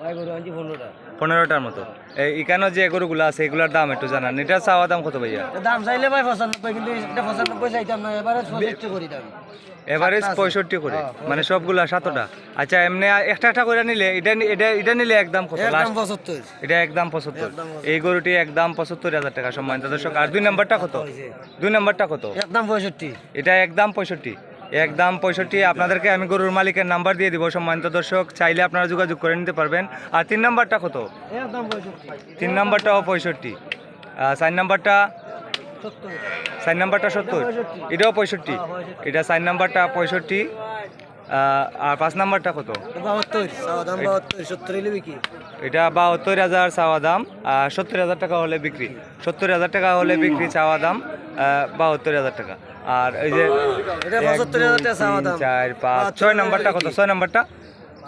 ভাই গরু আনছি 15টা। 15টার মতো। এখানে যে গরুগুলো আছে এগুলোর দাম একটু জানান। এটা চাওয়া দাম কত ভাইয়া? দাম চাইলে ভাই 95, কিন্তু এটা 95 চাইতাম না, এবারে 65 করি দাম। এভারেজ 65 করে, মানে সবগুলা 7টা। আচ্ছা, এমনি একটা একটা করে নিলে এটা নিলে একদম কত? একদম লাস্ট 75। এটা একদম 75। এই গরুটি একদম 75,000 টাকা সম্মানিত দর্শক। আর 2 নাম্বারটা কত? 2 নাম্বারটা কত? একদম 65। এটা একদম 65। একদম 65। আপনাদেরকে আমি গরুর মালিকের নাম্বার দিয়ে দিব সম্মানিত দর্শক, চাইলে আপনারা যোগাযোগ করে নিতে পারবেন। আর 3 নাম্বারটা কত? একদম 65। 3 নাম্বারটাও 65। 4 নাম্বারটা? 70। 4 নাম্বারটা 70। এটাও 65। এটা 4 নাম্বারটা 65। আর 5 নাম্বারটা কত? 72, চাওয়া দাম 72, 70 হলে বিক্রি। এটা 72,000 চাওয়া দাম, আর 70,000 টাকা হলে বিক্রি। 70,000 টাকা হলে বিক্রি, চাওয়া দাম 72,000 টাকা। আর এই যে এটা 75,000 টাকা চাওয়া দাম। 4, 5, 6 নাম্বারটা কত? 6 নাম্বারটা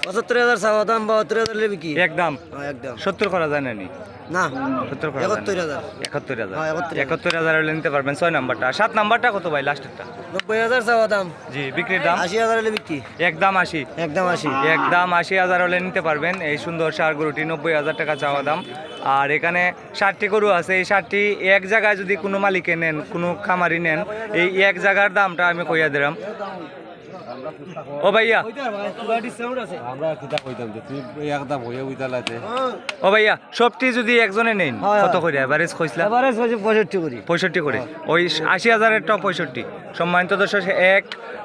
75,000 চাওয়া দাম, 72,000 হলে বিক্রি। একদম একদম 70 করা যায় না নি? না, 70 করা যায় না। 71,000। 71,000। হ্যাঁ, 71,000। 71,000 হলে নিতে পারবেন 6 নাম্বারটা। আর 7 নাম্বারটা কত ভাই লাস্টেরটা? 90,000 চাওয়া দাম। জি, বিক্রির দাম 80,000 হলে বিক্রি। একদম 80। একদম 80। একদম 80,000 হলে নিতে পারবেন এই সুন্দর ষাঁড় গরুটি। 90,000 টাকা চাওয়া দাম। আর এখানে 60টি গরু আছে। এই 60টি এক জায়গায় যদি কোনো মালিকে নেন, কোনো খামারি নেন, এই এক জায়গার দামটা আমি কইয়া দিলাম। ও ভাইয়া, আমরা কিতা কইতাম যে তুই একদম হয়ে উইতালাতে। ও ভাইয়া, সবটি যদি একজনে নেন কত করে এভারেজ কইছিলাম? এবারে 65 করি। 65 করে। ওই 80,000-এরটাও 65। সম্মানিত দর্শক, 1,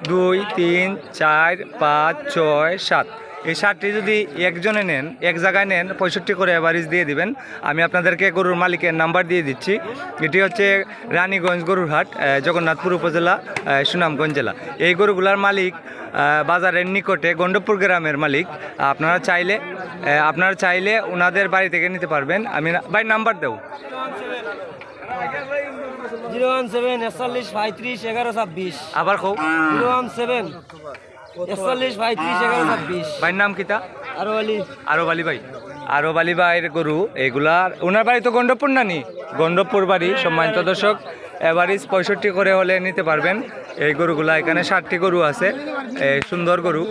2, 3, 4, 5, 6, 7, এই 7টি যদি একজনে নেন, এক জায়গায় নেন, 65 করে এভারেজ দিয়ে দিবেন। আমি আপনাদেরকে গরুর মালিকের নাম্বার দিয়ে দিচ্ছি। এটি হচ্ছে রানীগঞ্জ গরুর হাট, জগন্নাথপুর উপজেলা, সুনামগঞ্জ জেলা। এই গরুগুলার মালিক বাজারের নিকটে গণ্ডপুর গ্রামের মালিক। আপনারা চাইলে ওনাদের বাড়ি থেকে নিতে পারবেন। আমি ভাই নাম্বার দেব। 017 41 35 11 26। আবার কও। 017 41 35 11 26। ভাইয়ের নাম কিতা? আরো আলী। আরব আলী ভাই। আরব আলী ভাইয়ের গরু এগুলার। ওনার বাড়ি তো গণ্ডপুর না নি? গণ্ডপুর বাড়ি। সম্মানিত দর্শক, এভারেজ 65 করে হলে নিতে পারবেন এই গরুগুলা। এখানে 60টি গরু আছে, সুন্দর গরু।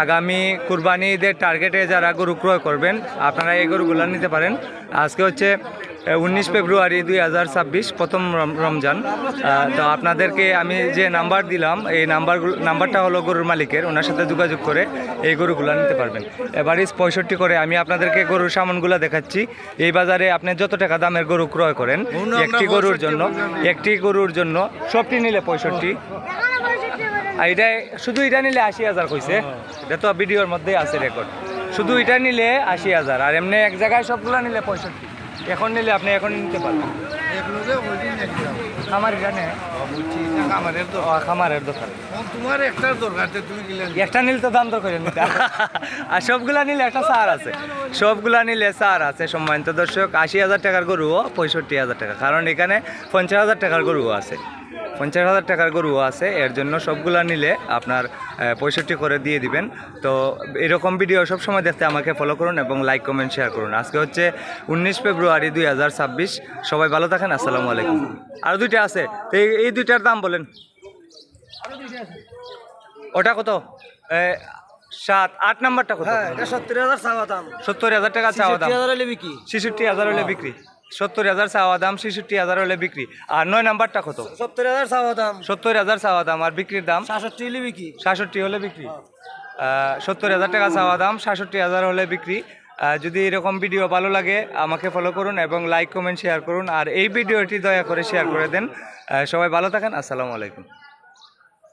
আগামী কুরবানি ঈদের টার্গেটে যারা গরু ক্রয় করবেন, আপনারা এই গরুগুলা নিতে পারেন। আজকে হচ্ছে 19 ফেব্রুয়ারি 2026, প্রথম রমজান। তো আপনাদেরকে আমি যে নাম্বার দিলাম, এই নাম্বারটা হলো গরুর মালিকের। ওনার সাথে যোগাযোগ করে এই গরুগুলো নিতে পারবেন। এভারেজ 65 করে। আমি আপনাদেরকে গরুর সামানগুলো দেখাচ্ছি। এই বাজারে আপনি যত টাকা দামের গরু ক্রয় করেন, একটি গরুর জন্য সবটি নিলে 65। আর এটা শুধু এটা নিলে 80,000 কইছে। এটা তো ভিডিওর মধ্যেই আছে রেকর্ড। শুধু এটা নিলে 80,000, আর এমনি এক জায়গায় সবগুলো নিলে 65। এখন নিলে আপনি এখন নিতে পারবেন। খামার এখানে খামারের দোকান। তোমার একটা দরকার, তুমি কিলেন একটা নিলে তো দাম দর করে নিতে। আর সবগুলা নিলে একটা ছাড় আছে। সবগুলা নিলে ছাড় আছে। সম্মানিত দর্শক, 80,000 টাকার গরুও 65,000 টাকা। কারণ এখানে 50,000 টাকার গরুও আছে। 50,000 টাকার গরুও আছে। এর জন্য সবগুলা নিলে আপনার 65 করে দিয়ে দিবেন। তো এরকম ভিডিও সবসময় দেখতে আমাকে ফলো করুন এবং লাইক, কমেন্ট, শেয়ার করুন। আজকে হচ্ছে 19 ফেব্রুয়ারি 2026। সবাই ভালো থাকেন। আসসালামু আলাইকুম। আর দুইটা আছে, তো এই দুইটার দাম বলেন। ওটা কত? 7, 8 নাম্বারটা কত? হ্যাঁ, এটা 70,000 চাওয়া দাম। 70,000 টাকা চাওয়া দাম। 60,000 হলে বিক্রি। 66,000 হলে বিক্রি। 70,000 চাওয়া দাম, 66,000 হলে বিক্রি। আর 9 নাম্বারটা কত? 70,000 চাওয়া দাম। 70,000 চাওয়া দাম, আর বিক্রির দাম 67 হলে বিক্রি। 66 হলে বিক্রি। 70,000 টাকা চাওয়া দাম, 66,000 হলে বিক্রি। যদি এরকম ভিডিও ভালো লাগে আমাকে ফলো করুন এবং লাইক, কমেন্ট, শেয়ার করুন। আর এই ভিডিওটি দয়া করে শেয়ার করে দেন। সবাই ভালো থাকেন। আসসালামু আলাইকুম।